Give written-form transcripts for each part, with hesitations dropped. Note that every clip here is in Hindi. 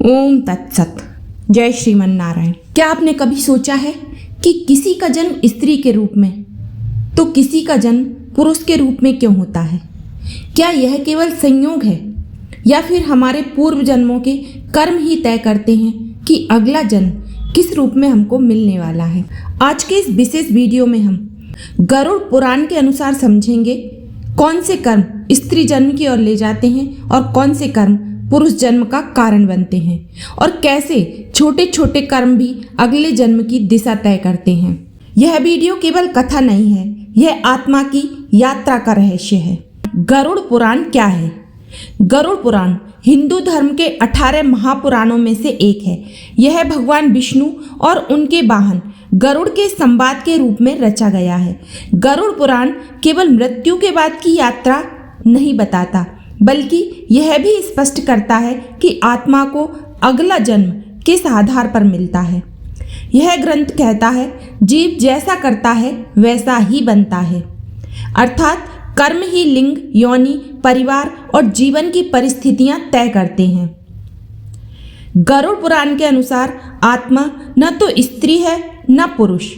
ओम तत्सत। जय श्रीमन नारायण। क्या आपने कभी सोचा है कि किसी का जन्म स्त्री के रूप में तो किसी का जन्म पुरुष के रूप में क्यों होता है? क्या यह केवल संयोग है या फिर हमारे पूर्व जन्मों के कर्म ही तय करते हैं कि अगला जन्म किस रूप में हमको मिलने वाला है? आज के इस विशेष वीडियो में हम गरुड़ पुराण के अनुसार समझेंगे कौन से कर्म स्त्री जन्म की ओर ले जाते हैं और कौन से कर्म पुरुष जन्म का कारण बनते हैं और कैसे छोटे छोटे कर्म भी अगले जन्म की दिशा तय करते हैं। यह वीडियो केवल कथा नहीं है, यह आत्मा की यात्रा का रहस्य है। गरुड़ पुराण क्या है? गरुड़ पुराण हिंदू धर्म के 18 महापुराणों में से एक है। यह भगवान विष्णु और उनके वाहन गरुड़ के संवाद के रूप में रचा गया है। गरुड़ पुराण केवल मृत्यु के बाद की यात्रा नहीं बताता, बल्कि यह भी स्पष्ट करता है कि आत्मा को अगला जन्म किस आधार पर मिलता है। यह ग्रंथ कहता है जीव जैसा करता है वैसा ही बनता है, अर्थात कर्म ही लिंग, योनि, परिवार और जीवन की परिस्थितियां तय करते हैं। गरुड़ पुराण के अनुसार आत्मा न तो स्त्री है न पुरुष।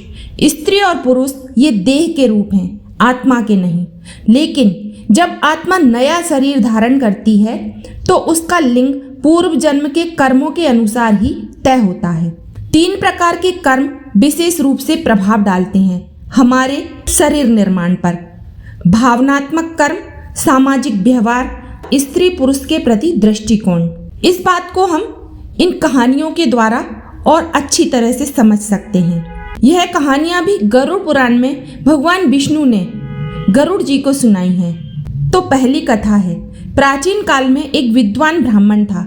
स्त्री और पुरुष ये देह के रूप हैं, आत्मा के नहीं। लेकिन जब आत्मा नया शरीर धारण करती है तो उसका लिंग पूर्व जन्म के कर्मों के अनुसार ही तय होता है। 3 प्रकार के कर्म विशेष रूप से प्रभाव डालते हैं हमारे शरीर निर्माण पर: भावनात्मक कर्म, सामाजिक व्यवहार, स्त्री पुरुष के प्रति दृष्टिकोण। इस बात को हम इन कहानियों के द्वारा और अच्छी तरह से समझ सकते हैं। यह कहानियां भी गरुड़ पुराण में भगवान विष्णु ने गरुड़ जी को सुनाई हैं। तो पहली कथा है, प्राचीन काल में एक विद्वान ब्राह्मण था।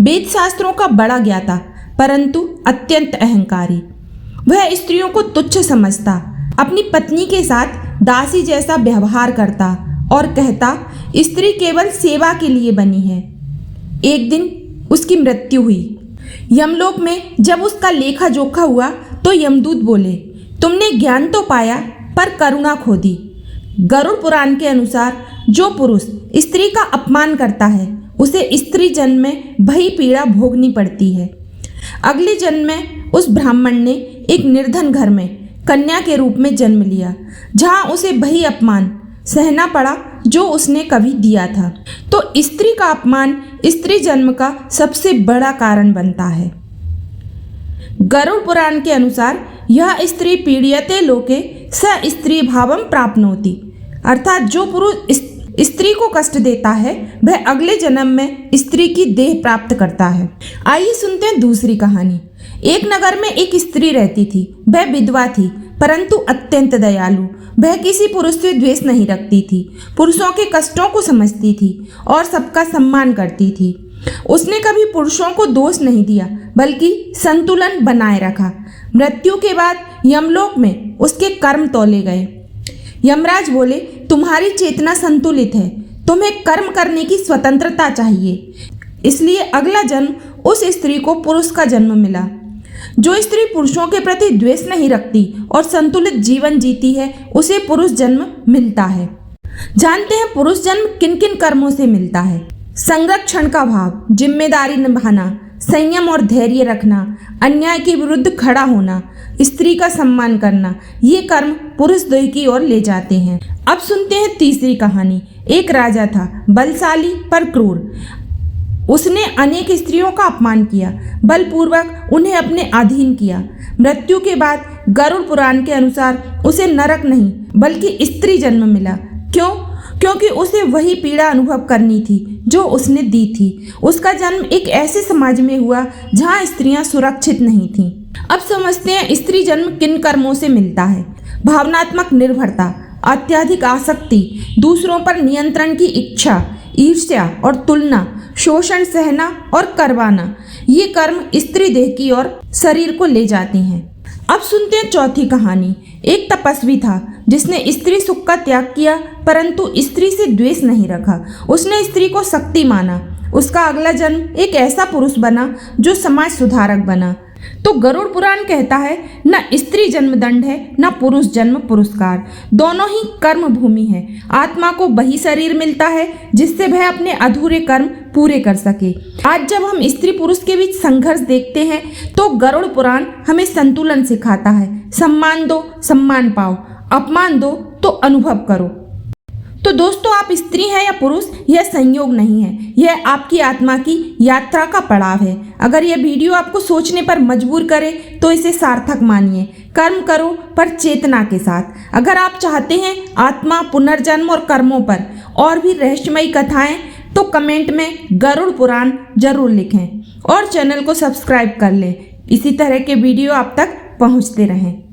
वेद शास्त्रों का बड़ा ज्ञाता परंतु अत्यंत अहंकारी। वह स्त्रियों को तुच्छ समझता, अपनी पत्नी के साथ दासी जैसा व्यवहार करता और कहता स्त्री केवल सेवा के लिए बनी है। एक दिन उसकी मृत्यु हुई। यमलोक में जब उसका लेखा जोखा हुआ तो यमदूत बोले, तुमने ज्ञान तो पाया पर करुणा खो दी। गरुड़ पुराण के अनुसार जो पुरुष स्त्री का अपमान करता है उसे स्त्री जन्म में वही पीड़ा भोगनी पड़ती है। अगले जन्म में उस ब्राह्मण ने एक निर्धन घर में कन्या के रूप में जन्म लिया, जहाँ उसे वही अपमान सहना पड़ा जो उसने कभी दिया था। तो स्त्री का अपमान स्त्री जन्म का सबसे बड़ा कारण बनता है। गरुड़ पुराण के अनुसार यह स्त्री पीड़ियते लोके स स्त्री भावम प्राप्नोति, अर्थात जो पुरुष स्त्री को कष्ट देता है वह अगले जन्म में स्त्री की देह प्राप्त करता है। आइए सुनते हैं दूसरी कहानी। एक नगर में एक स्त्री रहती थी। वह विधवा थी परंतु अत्यंत दयालु। वह किसी पुरुष से द्वेष नहीं रखती थी, पुरुषों के कष्टों को समझती थी और सबका सम्मान करती थी। उसने कभी पुरुषों को दोष नहीं दिया बल्कि संतुलन बनाए रखा। मृत्यु के बाद यमलोक में उसके कर्म तौले गए। यमराज बोले, तुम्हारी चेतना संतुलित है, तुम्हें कर्म करने की स्वतंत्रता चाहिए। इसलिए अगला जन्म उस स्त्री को पुरुष का जन्म मिला। जो स्त्री पुरुषों के प्रति द्वेष नहीं रखती और संतुलित जीवन जीती है उसे पुरुष जन्म मिलता है। जानते हैं पुरुष जन्म किन किन कर्मों से मिलता है? संरक्षण का भाव, जिम्मेदारी निभाना, संयम और धैर्य रखना, अन्याय के विरुद्ध खड़ा होना, स्त्री का सम्मान करना, ये कर्म पुरुष देह की ओर ले जाते हैं। अब सुनते हैं तीसरी कहानी। एक राजा था, बलशाली पर क्रूर। उसने अनेक स्त्रियों का अपमान किया, बलपूर्वक उन्हें अपने अधीन किया। मृत्यु के बाद गरुड़ पुराण के अनुसार उसे नरक नहीं बल्कि स्त्री जन्म मिला। क्यों? क्योंकि उसे वही पीड़ा अनुभव करनी थी जो उसने दी थी। उसका जन्म एक ऐसे समाज में हुआ जहाँ स्त्रियां सुरक्षित नहीं थीं। अब समझते हैं स्त्री जन्म किन कर्मों से मिलता है। भावनात्मक निर्भरता, अत्यधिक आसक्ति, दूसरों पर नियंत्रण की इच्छा, ईर्ष्या और तुलना, शोषण सहना और करवाना, ये कर्म स्त्री देह की ओर शरीर को ले जाते हैं। अब सुनते हैं चौथी कहानी। एक तपस्वी था जिसने स्त्री सुख का त्याग किया परंतु स्त्री से द्वेष नहीं रखा। उसने स्त्री को शक्ति माना। उसका अगला जन्म एक ऐसा पुरुष बना जो समाज सुधारक बना। तो गरुड़ पुराण कहता है न स्त्री जन्म दंड है न पुरुष जन्म पुरस्कार, दोनों ही कर्म भूमि है। आत्मा को वही शरीर मिलता है जिससे वह अपने अधूरे कर्म पूरे कर सके। आज जब हम स्त्री पुरुष के बीच संघर्ष देखते हैं तो गरुड़ पुराण हमें संतुलन सिखाता है। सम्मान दो, सम्मान पाओ, अपमान दो तो अनुभव करो। तो दोस्तों, आप स्त्री हैं या पुरुष, यह संयोग नहीं है, यह आपकी आत्मा की यात्रा का पड़ाव है। अगर यह वीडियो आपको सोचने पर मजबूर करे तो इसे सार्थक मानिए। कर्म करो पर चेतना के साथ। अगर आप चाहते हैं आत्मा, पुनर्जन्म और कर्मों पर और भी रहस्यमयी कथाएं तो कमेंट में गरुड़ पुराण जरूर लिखें और चैनल को सब्सक्राइब कर लें। इसी तरह के वीडियो आप तक पहुंचते रहें।